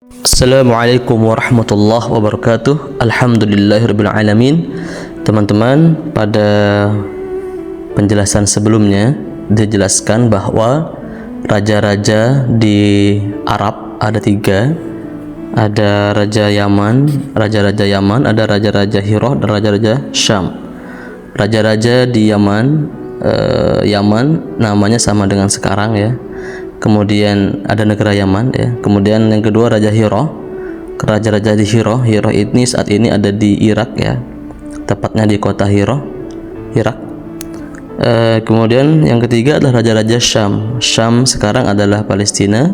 Assalamualaikum warahmatullahi wabarakatuh. Alhamdulillahirabbil alamin. Teman-teman, pada penjelasan sebelumnya dijelaskan bahwa raja-raja di Arab ada tiga. Ada raja Yaman, ada raja-raja Hiro dan raja-raja Syam. Raja-raja di Yaman, Yaman namanya sama dengan sekarang ya. Kemudian ada negara Yaman ya. Kemudian yang kedua Raja Hiro. Raja-raja di Hiro ini saat ini ada di Irak ya. Tepatnya di kota Hiro, Irak. Kemudian yang ketiga adalah raja-raja Syam. Syam sekarang adalah Palestina.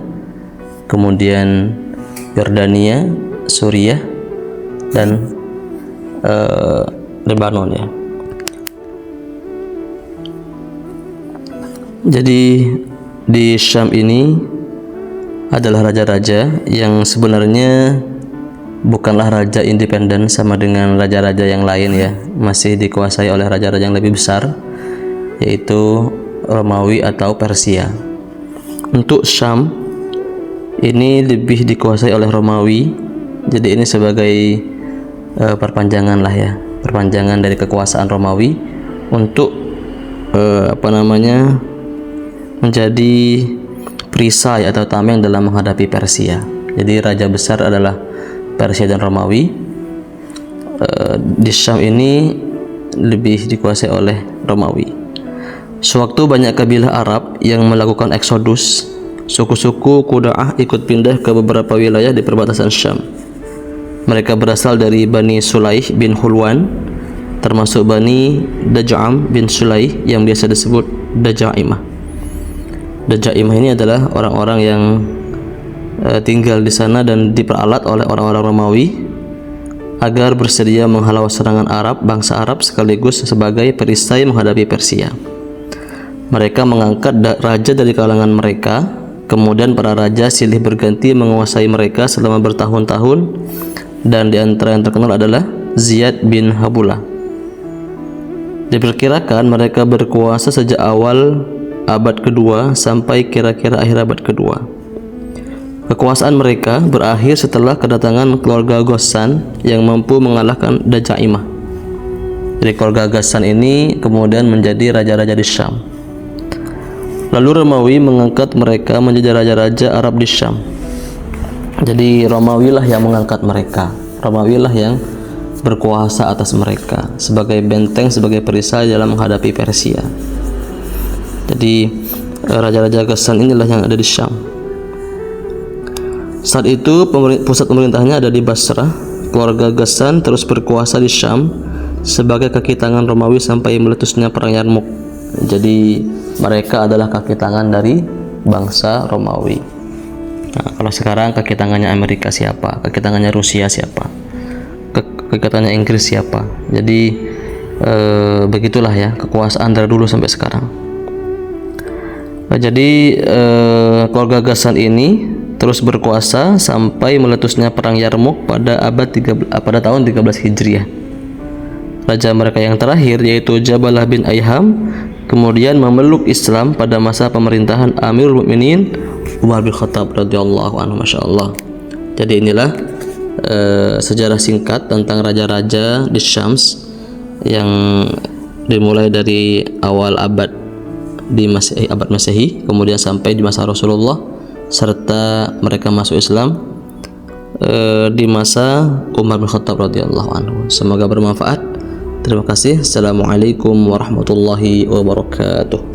Kemudian Yordania, Suriah dan Lebanon ya. Jadi di Syam ini adalah raja-raja yang sebenarnya bukanlah raja independen sama dengan raja-raja yang lain ya, masih dikuasai oleh raja-raja yang lebih besar, yaitu Romawi atau Persia. Untuk Syam ini lebih dikuasai oleh Romawi, jadi ini sebagai perpanjangan lah ya, perpanjangan dari kekuasaan Romawi untuk menjadi perisai atau tameng dalam menghadapi Persia. Jadi raja besar adalah Persia dan Romawi. Di Syam ini lebih dikuasai oleh Romawi. Sewaktu banyak kabilah Arab yang melakukan eksodus, suku-suku Quda'ah ikut pindah ke beberapa wilayah di perbatasan Syam. Mereka berasal dari Bani Sulaih bin Hulwan, termasuk Bani Daj'am bin Sulaih yang biasa disebut Daja'imah. Daja'imah ini adalah orang-orang yang tinggal di sana dan diperalat oleh orang-orang Romawi agar bersedia menghalau serangan bangsa Arab sekaligus sebagai perisai menghadapi Persia. Mereka mengangkat raja dari kalangan mereka, kemudian para raja silih berganti menguasai mereka selama bertahun-tahun, dan di antara yang terkenal adalah Ziyad bin Habula. Diperkirakan mereka berkuasa sejak awal abad kedua sampai kira-kira akhir abad kedua. Kekuasaan mereka berakhir setelah kedatangan keluarga Ghassan yang mampu mengalahkan Daja'imah. Jadi keluarga Ghassan ini kemudian menjadi raja-raja di Syam. Lalu Romawi mengangkat mereka menjadi raja-raja Arab di Syam. Jadi Romawi lah yang mengangkat mereka. Romawi lah yang berkuasa atas mereka sebagai benteng, sebagai perisai dalam menghadapi Persia. Jadi raja-raja Ghassan inilah yang ada di Syam. Saat itu pusat pemerintahnya ada di Basrah. Keluarga Ghassan terus berkuasa di Syam sebagai kaki tangan Romawi sampai meletusnya perang Yarmouk. Jadi mereka adalah kaki tangan dari bangsa Romawi. Nah, kalau sekarang kaki tangannya Amerika siapa? Kaki tangannya Rusia siapa? Kaki tangannya Inggris siapa? Jadi begitulah ya kekuasaan dari dulu sampai sekarang. Jadi keluarga Ghassan ini terus berkuasa sampai meletusnya perang Yarmouk pada tahun 13 Hijriah. Raja mereka yang terakhir yaitu Jabalah bin Ayham kemudian memeluk Islam pada masa pemerintahan Amirul Mukminin Umar bin Khattab radhiyallahu anhu. Masyaallah. Jadi inilah sejarah singkat tentang raja-raja di Syams yang dimulai dari awal abad Masehi, kemudian sampai di masa Rasulullah, serta mereka masuk Islam di masa Umar bin Khattab radhiyallahu anhu. Semoga bermanfaat. Terima kasih. Assalamualaikum warahmatullahi wabarakatuh.